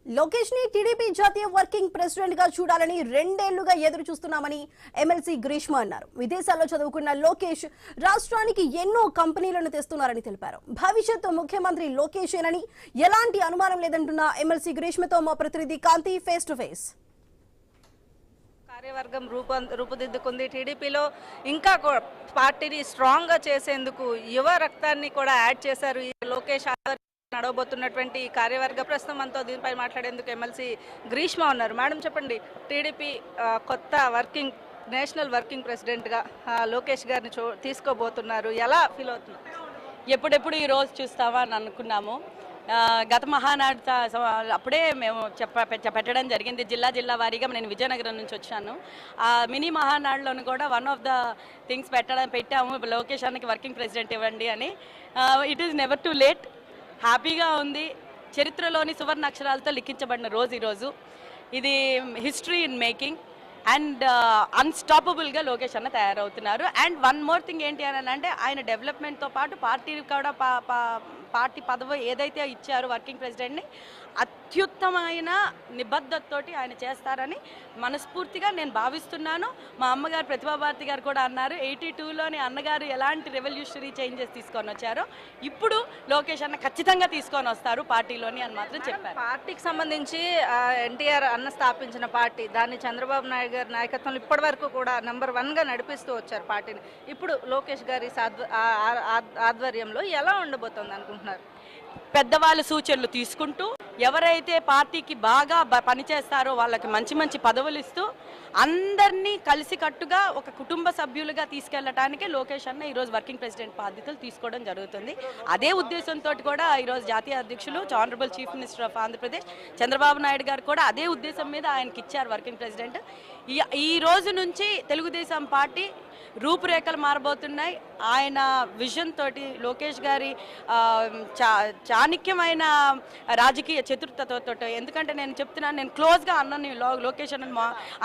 లోకేష్ ని టీడీపీ జాతీయ working president గా చూడాలని రెండేళ్లుగా ఎదురు చూస్తున్నామని ఎమ్మెల్సీ గ్రీష్మ అన్నారు. విదేశాల్లో చదువుకున్న లోకేష్ రాష్ట్రానికి ఎన్నో కంపెనీలను తెస్తున్నారని తెలిపారు. భవిష్యత్తు ముఖ్యమంత్రి లోకేషేనని ఎలాంటి అనుమానం లేదంటున్న ఎమ్మెల్సీ గ్రీష్మతో మా ప్రతినిధి కాంతి ఫేస్ టు ఫేస్. కార్యవర్గం రూపుదిద్దుకుంది. టీడీపీలో ఇంకా పార్టీని స్ట్రాంగ్ గా చేసేందుకు యువ రక్తాన్ని కూడా యాడ్ చేశారు. ఈ లోకేష్ నడవబోతున్నటువంటి కార్యవర్గ ప్రస్తుతం మనతో దీనిపై మాట్లాడేందుకు ఎమ్మెల్సీ గ్రీష్మ ఉన్నారు. మేడం చెప్పండి, టీడీపీ కొత్త నేషనల్ వర్కింగ్ ప్రెసిడెంట్గా లోకేష్ గారిని తీసుకోబోతున్నారు, ఎలా ఫీల్ అవుతున్నారు? ఎప్పుడెప్పుడు ఈ రోజు చూస్తావా అని అనుకున్నాము. గత మహానాడు అప్పుడే మేము పెట్టడం జరిగింది. జిల్లా వారీగా నేను విజయనగరం నుంచి వచ్చాను. ఆ మినీ మహానాడులోను కూడా వన్ ఆఫ్ ద థింగ్స్ పెట్టాము, లోకేష్ వర్కింగ్ ప్రెసిడెంట్ ఇవ్వండి అని. It is never too late. హ్యాపీగా ఉంది. చరిత్రలోని సువర్ణ అక్షరాలతో లిఖించబడిన రోజు ఈరోజు. ఇది హిస్టరీ ఇన్ మేకింగ్ అండ్ అన్స్టాపబుల్గా లోకేష్ తయారవుతున్నారు. అండ్ వన్ మోర్ థింగ్ ఏంటి అని అంటే, ఆయన డెవలప్మెంట్తో పాటు పార్టీ కూడా పార్టీ పదవి ఏదైతే ఇచ్చారో వర్కింగ్ ప్రెసిడెంట్ని అత్యుత్తమైన నిబద్ధతతోటి ఆయన చేస్తారని మనస్ఫూర్తిగా నేను భావిస్తున్నాను. మా అమ్మగారు ప్రతిభాభారతి గారు కూడా అన్నారు, 82లోని అన్నగారు ఎలాంటి రెవల్యూషనరీ చేంజెస్ తీసుకొని వచ్చారో ఇప్పుడు లోకేష్ ఖచ్చితంగా తీసుకొని వస్తారు పార్టీలోని అని మాత్రం చెప్పారు. పార్టీకి సంబంధించి ఎన్టీఆర్ స్థాపించిన పార్టీ, దాన్ని చంద్రబాబు నాయుడు గారి నాయకత్వంలో ఇప్పటి వరకు కూడా నెంబర్ 1గా నడిపిస్తూ వచ్చారు పార్టీని. ఇప్పుడు లోకేష్ గారి ఆధ్వర్యంలో ఎలా ఉండబోతోంది అనుకుంటున్నారు? పెద్దవాళ్ళ సూచనలు తీసుకుంటూ ఎవరైతే పార్టీకి బాగా పనిచేస్తారో వాళ్ళకి మంచి మంచి పదవులు ఇస్తూ అందరినీ కలిసికట్టుగా ఒక కుటుంబ సభ్యులుగా తీసుకెళ్లడానికి లోకేష్ ఈరోజు వర్కింగ్ ప్రెసిడెంట్ బాధ్యతలు తీసుకోవడం జరుగుతుంది. అదే ఉద్దేశంతో కూడా ఈరోజు జాతీయ అధ్యక్షులు honourable chief minister of Andhra Pradesh Chandrababu Naidu గారు కూడా అదే ఉద్దేశం మీద ఆయనకి ఇచ్చారు వర్కింగ్ ప్రెసిడెంట్. ఈ రోజు నుంచి తెలుగుదేశం పార్టీ రూపురేఖలు మారబోతున్నాయి. ఆయన విజన్ తోటి లోకేష్ గారి చాణక్యమైన రాజకీయ చతుర్థతతో, ఎందుకంటే నేను చెప్తున్నాను, నేను క్లోజ్గా అన్నని లోకేష్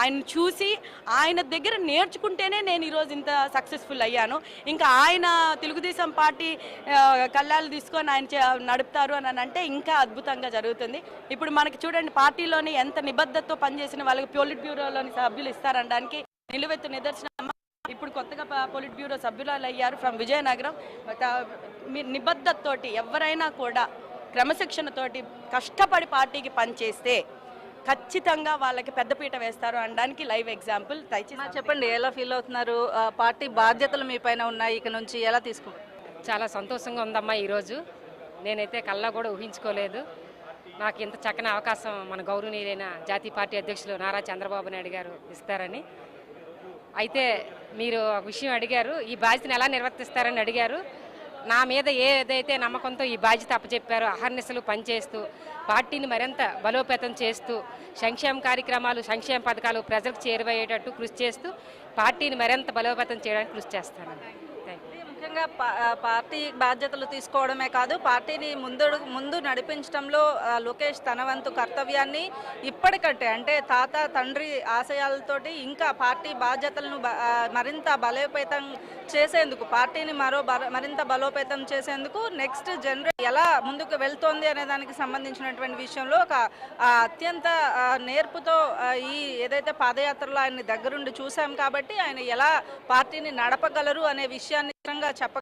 ఆయన చూసి ఆయన దగ్గర నేర్చుకుంటేనే నేను ఈరోజు ఇంత సక్సెస్ఫుల్ అయ్యాను. ఇంకా ఆయన తెలుగుదేశం పార్టీ కళ్ళాలు తీసుకొని ఆయన నడుపుతారు అని అంటే ఇంకా అద్భుతంగా జరుగుతుంది. ఇప్పుడు మనకి చూడండి, పార్టీలోని ఎంత నిబద్ధతతో పనిచేసిన వాళ్ళకి పొలిట్ బ్యూరోలోని సభ్యులు ఇస్తారనడానికి నిలువెత్తు నిదర్శనం. ఇప్పుడు కొత్తగా పొలిట్ బ్యూరో సభ్యురాలు అయ్యారు ఫ్రమ్ విజయనగరం. నిబద్ధతతోటి ఎవరైనా కూడా క్రమశిక్షణతోటి కష్టపడి పార్టీకి పనిచేస్తే ఖచ్చితంగా వాళ్ళకి పెద్దపీట వేస్తారు అనడానికి లైవ్ ఎగ్జాంపుల్. దయచేసి చెప్పండి, ఎలా ఫీల్ అవుతున్నారు? పార్టీ బాధ్యతలు మీ పైన ఉన్నాయి, ఇక నుంచి ఎలా తీసుకుంటారు? చాలా సంతోషంగా ఉందమ్మా. ఈరోజు నేనైతే కల్లా కూడా ఊహించుకోలేదు నాకు ఇంత చక్కని అవకాశం మన గౌరవనీయులైన జాతీయ పార్టీ అధ్యక్షులు నారా చంద్రబాబు నాయుడు గారు ఇస్తారని. అయితే మీరు ఒక విషయం అడిగారు, ఈ బాధ్యతను ఎలా నిర్వర్తిస్తారని అడిగారు. నా మీద ఏదైతే నమ్మకంతో ఈ బాధ్యత అప్పచెప్పారో అహర్నిశలు పనిచేస్తూ పార్టీని మరింత బలోపేతం చేస్తూ సంక్షేమ కార్యక్రమాలు, సంక్షేమ పథకాలు ప్రజలకు చేరువయ్యేటట్టు కృషి చేస్తూ పార్టీని మరింత బలోపేతం చేయడానికి కృషి చేస్తాను. ముఖ్యంగా పార్టీ బాధ్యతలు తీసుకోవడమే కాదు, పార్టీని ముందు నడిపించడంలో లోకేష్ తన వంతు కర్తవ్యాన్ని ఇప్పటికంటే, అంటే తాత తండ్రి ఆశయాలతోటి ఇంకా పార్టీ బాధ్యతలను మరింత బలోపేతం చేసేందుకు, పార్టీని మరింత బలోపేతం చేసేందుకు నెక్స్ట్ జనరేషన్ ఎలా ముందుకు వెళ్తోంది అనే దానికి సంబంధించినటువంటి విషయంలో ఒక అత్యంత నేర్పుతో ఈ ఏదైతే పాదయాత్రలో ఆయన్ని దగ్గరుండి చూసాం కాబట్టి ఆయన ఎలా పార్టీని నడపగలరు అనే విషయాన్ని చెప్ప